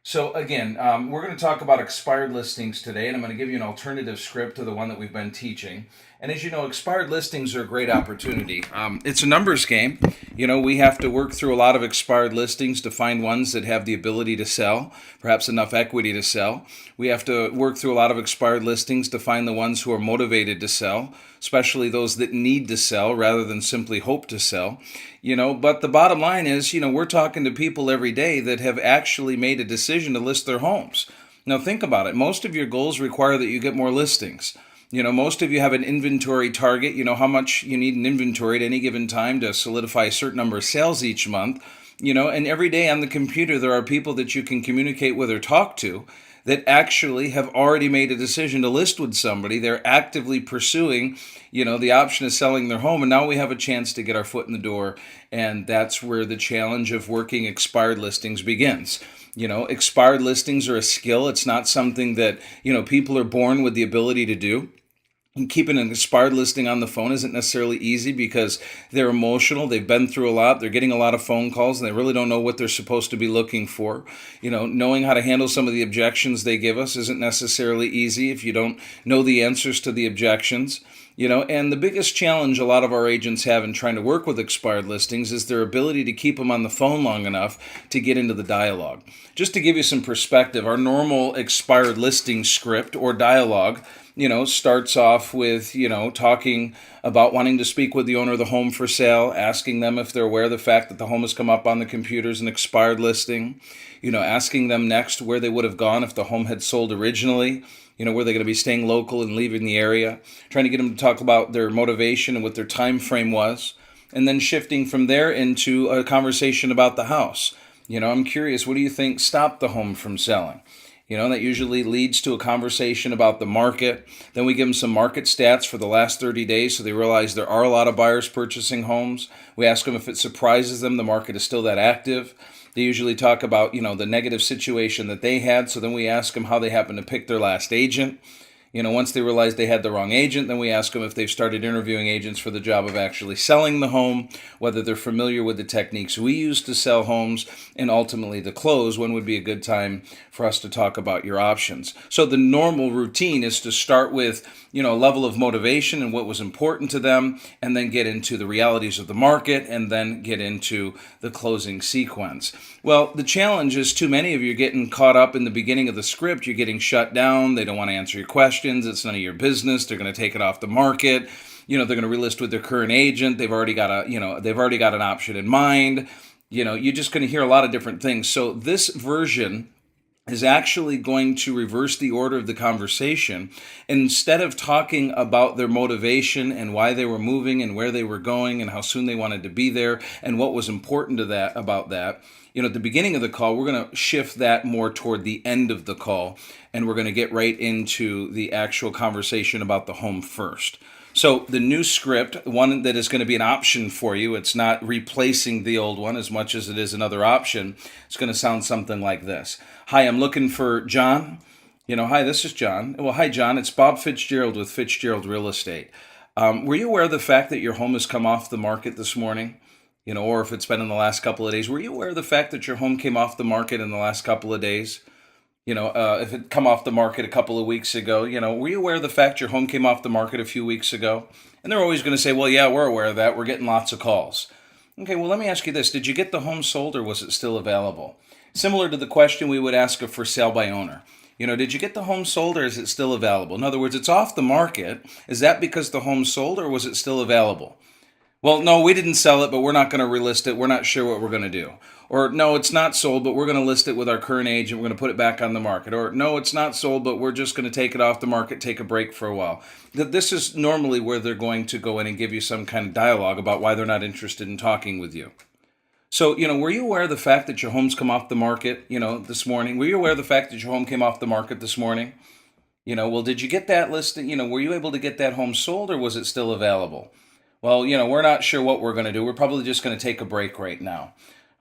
So again, we're going to talk about expired listings today, and I'm going to give you an alternative script to the one that we've been teaching. And as you know, expired listings are a great opportunity. It's a numbers game. You know, we have to work through a lot of expired listings to find ones that have the ability to sell, perhaps enough equity to sell. We have to work through a lot of expired listings to find the ones who are motivated to sell, especially those that need to sell rather than simply hope to sell. But the bottom line is, we're talking to people every day that have actually made a decision to list their homes. Now, think about it. Most of your goals require that you get more listings. Most of you have an inventory target. You know how much you need an inventory at any given time to solidify a certain number of sales each month. And every day on the computer, there are people that you can communicate with or talk to that actually have already made a decision to list with somebody. They're actively pursuing, the option of selling their home. And now we have a chance to get our foot in the door. And that's where the challenge of working expired listings begins. Expired listings are a skill. It's not something that, people are born with the ability to do. And keeping an expired listing on the phone isn't necessarily easy because they're emotional. They've been through a lot. They're getting a lot of phone calls and they really don't know what they're supposed to be looking for. Knowing how to handle some of the objections they give us isn't necessarily easy if you don't know the answers to the objections. And the biggest challenge a lot of our agents have in trying to work with expired listings is their ability to keep them on the phone long enough to get into the dialogue. Just to give you some perspective, our normal expired listing script or dialogue starts off with, talking about wanting to speak with the owner of the home for sale, asking them if they're aware of the fact that the home has come up on the computer as an expired listing, asking them next where they would have gone if the home had sold originally, where they're going to be staying local and leaving the area, trying to get them to talk about their motivation and what their time frame was, and then shifting from there into a conversation about the house. I'm curious, what do you think stopped the home from selling? That usually leads to a conversation about the market. Then we give them some market stats for the last 30 days so they realize there are a lot of buyers purchasing homes. We ask them if it surprises them the market is still that active. They usually talk about, the negative situation that they had. So then we ask them how they happened to pick their last agent. Once they realize they had the wrong agent, then we ask them if they've started interviewing agents for the job of actually selling the home, whether they're familiar with the techniques we use to sell homes, and ultimately the close. When would be a good time for us to talk about your options? So the normal routine is to start with, a level of motivation and what was important to them, and then get into the realities of the market, and then get into the closing sequence. Well, the challenge is too many of you are getting caught up in the beginning of the script. You're getting shut down. They don't want to answer your questions. It's none of your business. They're going to take it off the market. They're going to relist with their current agent. They've already got an option in mind. You're just going to hear a lot of different things. So this version is actually going to reverse the order of the conversation. And instead of talking about their motivation and why they were moving and where they were going and how soon they wanted to be there and what was important to that about that, at the beginning of the call, we're going to shift that more toward the end of the call, and we're going to get right into the actual conversation about the home first. So the new script, one that is going to be an option for you, it's not replacing the old one as much as it is another option. It's going to sound something like this. Hi, I'm looking for John. Hi, this is John. Well, hi, John. It's Bob Fitzgerald with Fitzgerald Real Estate. Were you aware of the fact that your home has come off the market this morning? Or if it's been in the last couple of days, were you aware of the fact that your home came off the market in the last couple of days? If it come off the market a couple of weeks ago, were you aware of the fact your home came off the market a few weeks ago? And they're always going to say, well, yeah, we're aware of that. We're getting lots of calls. Okay, well, let me ask you this. Did you get the home sold or was it still available? Similar to the question we would ask a for sale by owner. Did you get the home sold or is it still available? In other words, it's off the market. Is that because the home sold or was it still available? Well, no, we didn't sell it, but we're not going to relist it. We're not sure what we're going to do. Or no, it's not sold, but we're going to list it with our current agent. We're going to put it back on the market. Or no, it's not sold, but we're just going to take it off the market, take a break for a while. This is normally where they're going to go in and give you some kind of dialogue about why they're not interested in talking with you. So, were you aware of the fact that your home's come off the market, this morning? Were you aware of the fact that your home came off the market this morning? Well, did you get that listing? Were you able to get that home sold or was it still available? Well, we're not sure what we're going to do. We're probably just going to take a break right now.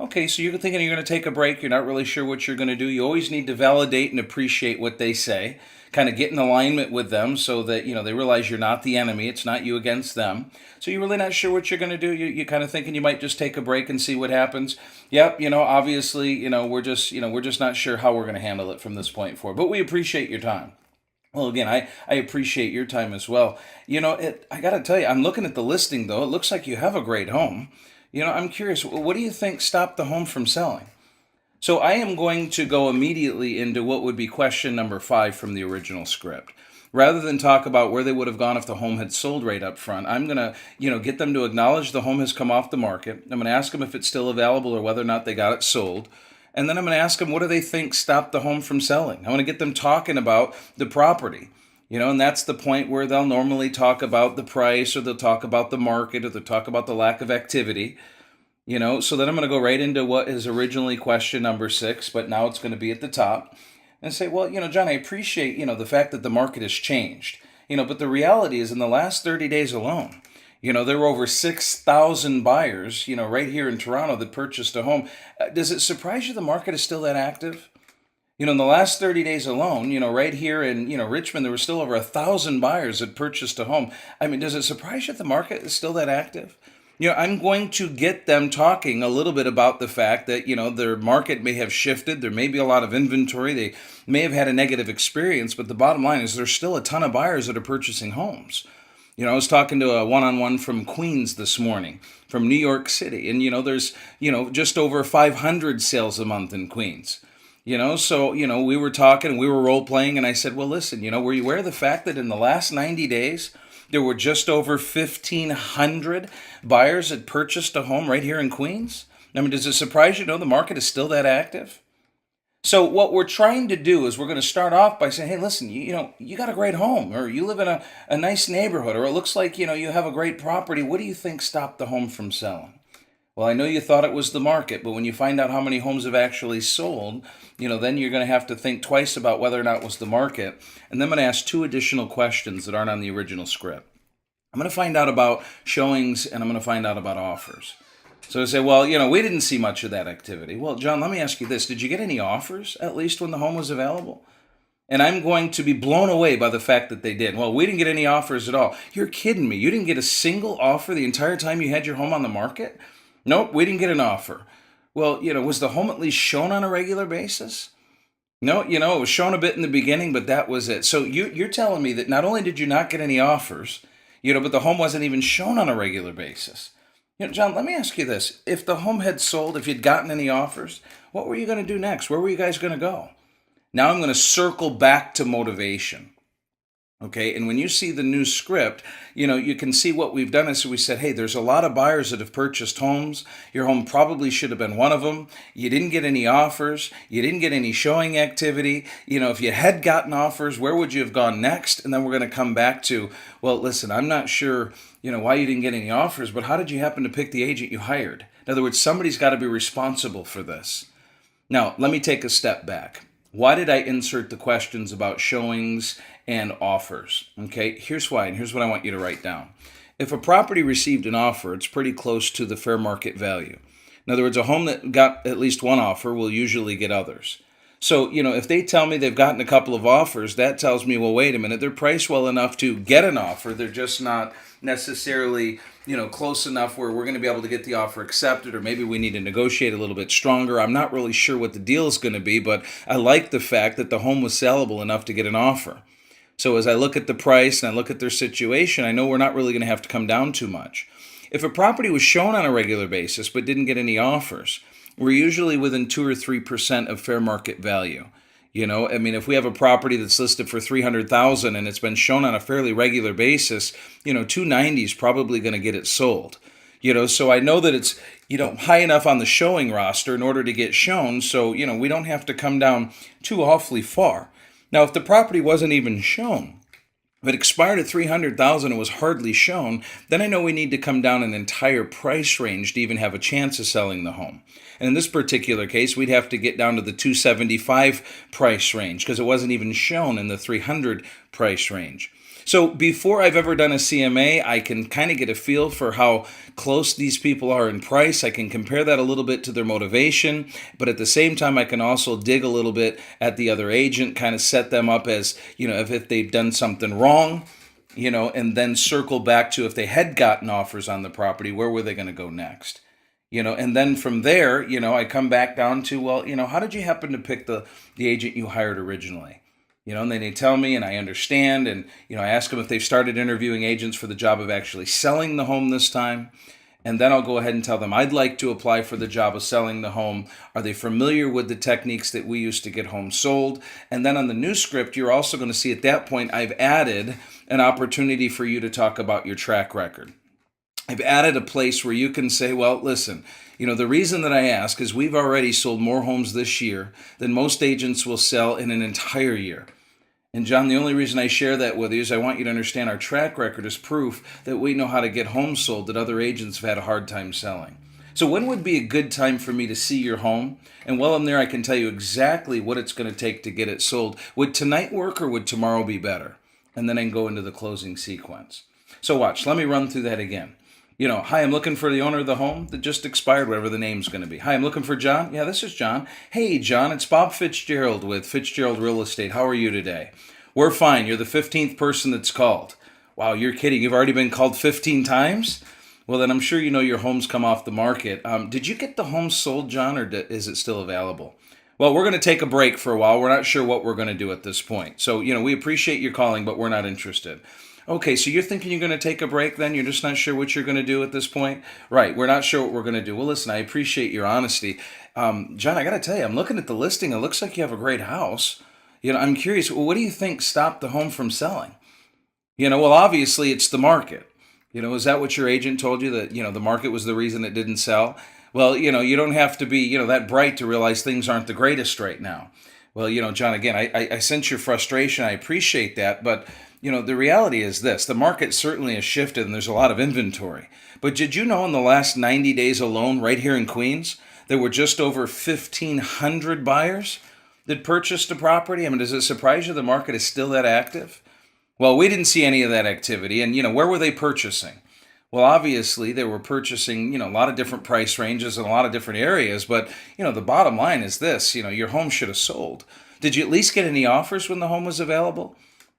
Okay, so you're thinking you're going to take a break. You're not really sure what you're going to do. You always need to validate and appreciate what they say, kind of get in alignment with them so that, they realize you're not the enemy. It's not you against them. So you're really not sure what you're going to do. You're kind of thinking you might just take a break and see what happens. Yep, obviously, we're just not sure how we're going to handle it from this point forward. But we appreciate your time. Well, again, I appreciate your time as well. I got to tell you, I'm looking at the listing, though. It looks like you have a great home. I'm curious, what do you think stopped the home from selling? So I am going to go immediately into what would be question number 5 from the original script. Rather than talk about where they would have gone if the home had sold right up front, I'm going to, get them to acknowledge the home has come off the market. I'm going to ask them if it's still available or whether or not they got it sold. And then I'm going to ask them, what do they think stopped the home from selling? I want to get them talking about the property. And that's the point where they'll normally talk about the price, or they'll talk about the market, or they'll talk about the lack of activity. So then I'm going to go right into what is originally question number 6, but now it's going to be at the top, and say, well, John, I appreciate, the fact that the market has changed, but the reality is in the last 30 days alone, there were over 6,000 buyers, right here in Toronto that purchased a home. Does it surprise you the market is still that active? In the last 30 days alone, right here in, Richmond, there were still over 1,000 buyers that purchased a home. I mean, does it surprise you the market is still that active? I'm going to get them talking a little bit about the fact that, their market may have shifted. There may be a lot of inventory. They may have had a negative experience, but the bottom line is there's still a ton of buyers that are purchasing homes. I was talking to a one-on-one from Queens this morning, from New York City, and, there's, just over 500 sales a month in Queens. So, we were talking, we were role playing, and I said, well, listen, were you aware of the fact that in the last 90 days, there were just over 1,500 buyers that purchased a home right here in Queens? I mean, does it surprise you, the market is still that active? So what we're trying to do is we're going to start off by saying, hey, listen, you got a great home, or you live in a nice neighborhood, or it looks like, you have a great property. What do you think stopped the home from selling? Well, I know you thought it was the market, but when you find out how many homes have actually sold, then you're going to have to think twice about whether or not it was the market. And then I'm going to ask 2 additional questions that aren't on the original script. I'm going to find out about showings, and I'm going to find out about offers. So I say, well, we didn't see much of that activity. Well, John, let me ask you this. Did you get any offers, at least when the home was available? And I'm going to be blown away by the fact that they did. Well, we didn't get any offers at all. You're kidding me. You didn't get a single offer the entire time you had your home on the market? Nope, we didn't get an offer. Well, was the home at least shown on a regular basis? No, it was shown a bit in the beginning, but that was it. So you're telling me that not only did you not get any offers, but the home wasn't even shown on a regular basis. John, let me ask you this. If the home had sold, if you'd gotten any offers, what were you going to do next? Where were you guys going to go? Now I'm going to circle back to motivation. Okay, and when you see the new script, you can see what we've done is we said, hey, there's a lot of buyers that have purchased homes. Your home probably should have been one of them. You didn't get any offers. You didn't get any showing activity. If you had gotten offers, where would you have gone next? And then we're going to come back to, well, listen, I'm not sure, why you didn't get any offers, but how did you happen to pick the agent you hired? In other words, somebody's got to be responsible for this. Now, let me take a step back. Why did I insert the questions about showings and offers? Okay, here's why, and here's what I want you to write down. If a property received an offer, it's pretty close to the fair market value. In other words, a home that got at least one offer will usually get others. So, if they tell me they've gotten a couple of offers, that tells me, well, wait a minute, they're priced well enough to get an offer. They're just not necessarily, close enough where we're going to be able to get the offer accepted, or maybe we need to negotiate a little bit stronger. I'm not really sure what the deal is going to be, but I like the fact that the home was sellable enough to get an offer. So as I look at the price and I look at their situation, I know we're not really going to have to come down too much. If a property was shown on a regular basis but didn't get any offers, we're usually within 2 or 3% of fair market value. If we have a property that's listed for $300,000 and it's been shown on a fairly regular basis, $290 is probably going to get it sold. So I know that it's, high enough on the showing roster in order to get shown. So, we don't have to come down too awfully far. Now, if the property wasn't even shown, if it expired at $300,000 and was hardly shown, then I know we need to come down an entire price range to even have a chance of selling the home. And in this particular case, we'd have to get down to the $275 price range because it wasn't even shown in the $300 price range. So before I've ever done a CMA, I can kind of get a feel for how close these people are in price. I can compare that a little bit to their motivation, but at the same time, I can also dig a little bit at the other agent, kind of set them up as, if they've done something wrong, and then circle back to if they had gotten offers on the property, where were they going to go next? And then from there, I come back down to, well, how did you happen to pick the agent you hired originally? And then they tell me, and I understand, and I ask them if they've started interviewing agents for the job of actually selling the home this time. And then I'll go ahead and tell them I'd like to apply for the job of selling the home. Are they familiar with the techniques that we use to get homes sold? And then on the new script, you're also going to see at that point, I've added an opportunity for you to talk about your track record. I've added a place where you can say, well, listen, the reason that I ask is we've already sold more homes this year than most agents will sell in an entire year. And John, the only reason I share that with you is I want you to understand our track record is proof that we know how to get homes sold that other agents have had a hard time selling. So when would be a good time for me to see your home? And while I'm there, I can tell you exactly what it's going to take to get it sold. Would tonight work or would tomorrow be better? And then I can go into the closing sequence. So watch, let me run through that again. Hi, I'm looking for the owner of the home that just expired, whatever the name's going to be. Hi, I'm looking for John. Yeah, this is John. Hey, John, it's Bob Fitzgerald with Fitzgerald Real Estate. How are you today? We're fine. You're the 15th person that's called. Wow, you're kidding. You've already been called 15 times? Well, then I'm sure you know your home's come off the market. Did you get the home sold, John, or is it still available? Well, we're going to take a break for a while. We're not sure what we're going to do at this point. So, we appreciate your calling, but we're not interested. Okay, so you're thinking you're going to take a break then? You're just not sure what you're going to do at this point? Right, we're not sure what we're going to do. Well, listen, I appreciate your honesty. John, I got to tell you, I'm looking at the listing. It looks like you have a great house. I'm curious, well, what do you think stopped the home from selling? Well, obviously it's the market. Is that what your agent told you, that, the market was the reason it didn't sell? Well, you don't have to be, that bright to realize things aren't the greatest right now. Well, John, again, I sense your frustration. I appreciate that, but the reality is this: the market certainly has shifted and there's a lot of inventory. But did you know in the last 90 days alone, right here in Queens, there were just over 1,500 buyers that purchased a property? I mean, does it surprise you the market is still that active? Well, we didn't see any of that activity. And, where were they purchasing? Well, obviously, they were purchasing, a lot of different price ranges in a lot of different areas. But, the bottom line is this: your home should have sold. Did you at least get any offers when the home was available?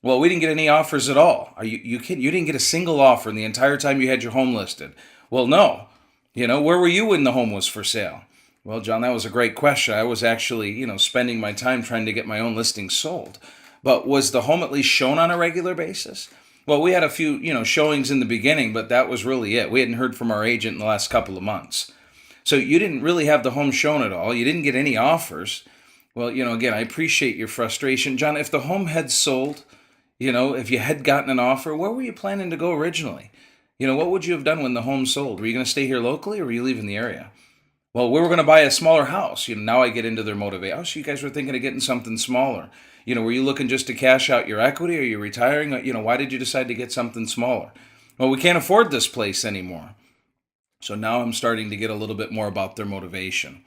Well, we didn't get any offers at all. Are you kidding? You didn't get a single offer in the entire time you had your home listed. Well, no. Where were you when the home was for sale? Well, John, that was a great question. I was actually, spending my time trying to get my own listing sold. But was the home at least shown on a regular basis? Well, we had a few, showings in the beginning, but that was really it. We hadn't heard from our agent in the last couple of months. So you didn't really have the home shown at all. You didn't get any offers. Well, again, I appreciate your frustration. John, if the home had sold, if you had gotten an offer, where were you planning to go originally? What would you have done when the home sold? Were you going to stay here locally or were you leaving the area? Well, we were going to buy a smaller house. Now I get into their motivation. Oh, so you guys were thinking of getting something smaller. Were you looking just to cash out your equity? Are you retiring? Why did you decide to get something smaller? Well, we can't afford this place anymore. So now I'm starting to get a little bit more about their motivation.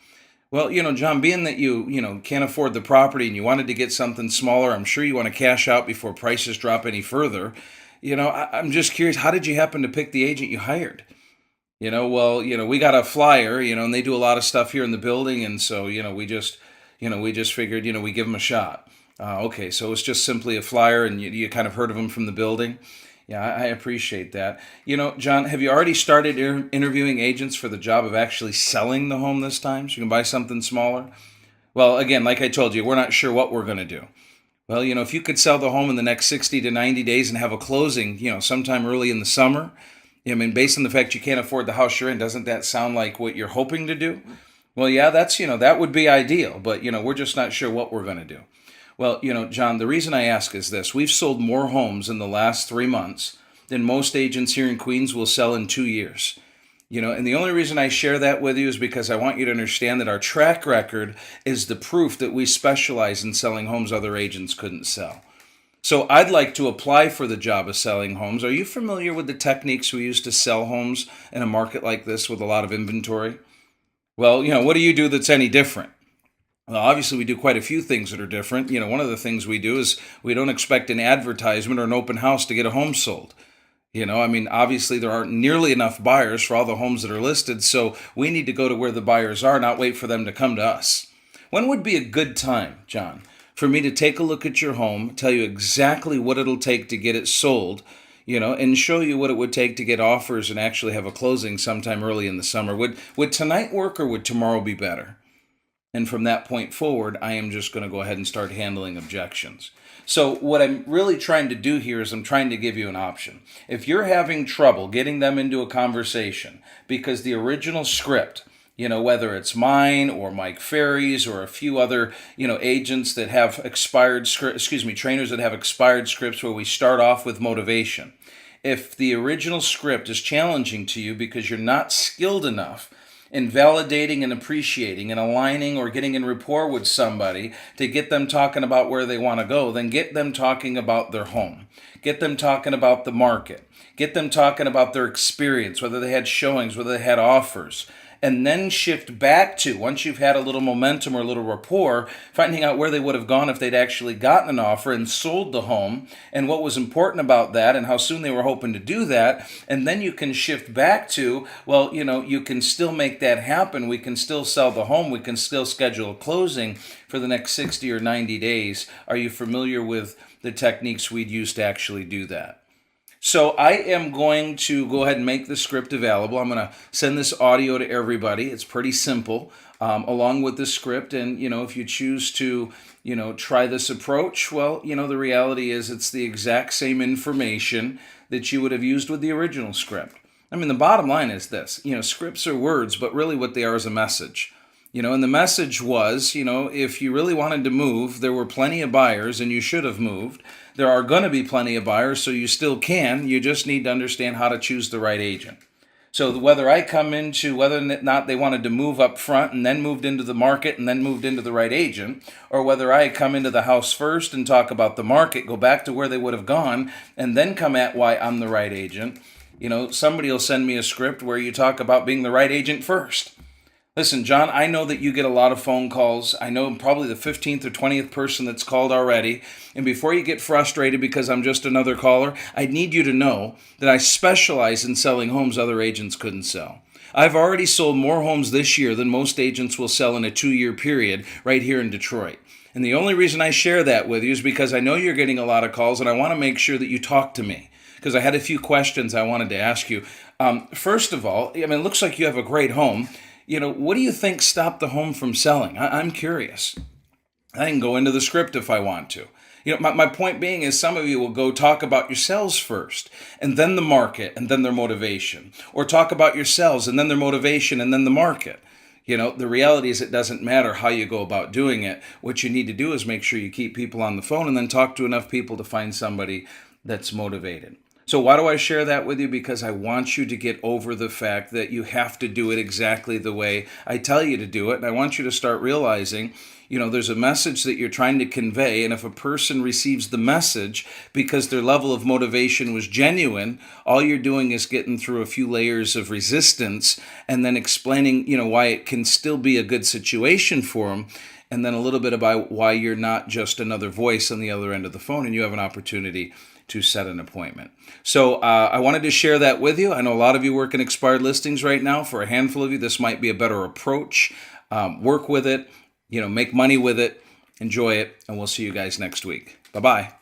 Well, John, being that you can't afford the property and you wanted to get something smaller, I'm sure you want to cash out before prices drop any further. I'm just curious, how did you happen to pick the agent you hired? We got a flyer, and they do a lot of stuff here in the building. And so, we just figured, we give them a shot. Okay, so it's just simply a flyer and you kind of heard of them from the building. Yeah, I appreciate that. John, have you already started interviewing agents for the job of actually selling the home this time so you can buy something smaller? Well, again, like I told you, we're not sure what we're going to do. Well, if you could sell the home in the next 60 to 90 days and have a closing, sometime early in the summer, based on the fact you can't afford the house you're in, doesn't that sound like what you're hoping to do? Well, yeah, that's, that would be ideal, but, we're just not sure what we're going to do. Well, John, the reason I ask is this. We've sold more homes in the last 3 months than most agents here in Queens will sell in 2 years. And the only reason I share that with you is because I want you to understand that our track record is the proof that we specialize in selling homes other agents couldn't sell. So I'd like to apply for the job of selling homes. Are you familiar with the techniques we use to sell homes in a market like this with a lot of inventory? Well, what do you do that's any different? Well, obviously, we do quite a few things that are different. One of the things we do is we don't expect an advertisement or an open house to get a home sold. Obviously, there aren't nearly enough buyers for all the homes that are listed, so we need to go to where the buyers are, not wait for them to come to us. When would be a good time, John, for me to take a look at your home, tell you exactly what it'll take to get it sold, and show you what it would take to get offers and actually have a closing sometime early in the summer? Would tonight work, or would tomorrow be better? And from that point forward, I am just going to go ahead and start handling objections. So what I'm really trying to do here is I'm trying to give you an option. If you're having trouble getting them into a conversation because the original script, whether it's mine or Mike Ferry's or a few other, agents that have expired scripts, trainers that have expired scripts where we start off with motivation. If the original script is challenging to you because you're not skilled enough in validating and appreciating and aligning or getting in rapport with somebody to get them talking about where they want to go, then get them talking about their home. Get them talking about the market. Get them talking about their experience, whether they had showings, whether they had offers. And then shift back to, once you've had a little momentum or a little rapport, finding out where they would have gone if they'd actually gotten an offer and sold the home, and what was important about that, and how soon they were hoping to do that. And then you can shift back to, well, you can still make that happen. We can still sell the home. We can still schedule a closing for the next 60 or 90 days. Are you familiar with the techniques we'd use to actually do that? So I am going to go ahead and make the script available. I'm going to send this audio to everybody. It's pretty simple, along with the script. And, if you choose to, try this approach, well, the reality is it's the exact same information that you would have used with the original script. The bottom line is this, scripts are words, but really what they are is a message. And the message was, if you really wanted to move, there were plenty of buyers and you should have moved. There are going to be plenty of buyers, so you still can. You just need to understand how to choose the right agent. So whether I come into whether or not they wanted to move up front and then moved into the market and then moved into the right agent, or whether I come into the house first and talk about the market, go back to where they would have gone, and then come at why I'm the right agent, somebody will send me a script where you talk about being the right agent first. Listen, John, I know that you get a lot of phone calls. I know I'm probably the 15th or 20th person that's called already. And before you get frustrated because I'm just another caller, I need you to know that I specialize in selling homes other agents couldn't sell. I've already sold more homes this year than most agents will sell in a 2-year period right here in Detroit. And the only reason I share that with you is because I know you're getting a lot of calls and I want to make sure that you talk to me, because I had a few questions I wanted to ask you. First of all, it looks like you have a great home. What do you think stopped the home from selling? I'm curious. I can go into the script if I want to. My point being is some of you will go talk about yourselves first, and then the market, and then their motivation. Or talk about yourselves, and then their motivation, and then the market. The reality is it doesn't matter how you go about doing it. What you need to do is make sure you keep people on the phone and then talk to enough people to find somebody that's motivated. So why do I share that with you? Because I want you to get over the fact that you have to do it exactly the way I tell you to do it. And I want you to start realizing, there's a message that you're trying to convey. And if a person receives the message because their level of motivation was genuine, all you're doing is getting through a few layers of resistance and then explaining, why it can still be a good situation for them. And then a little bit about why you're not just another voice on the other end of the phone and you have an opportunity to set an appointment. So I wanted to share that with you. I know a lot of you work in expired listings right now. For a handful of you, this might be a better approach. Work with it, make money with it, enjoy it, and we'll see you guys next week. Bye-bye.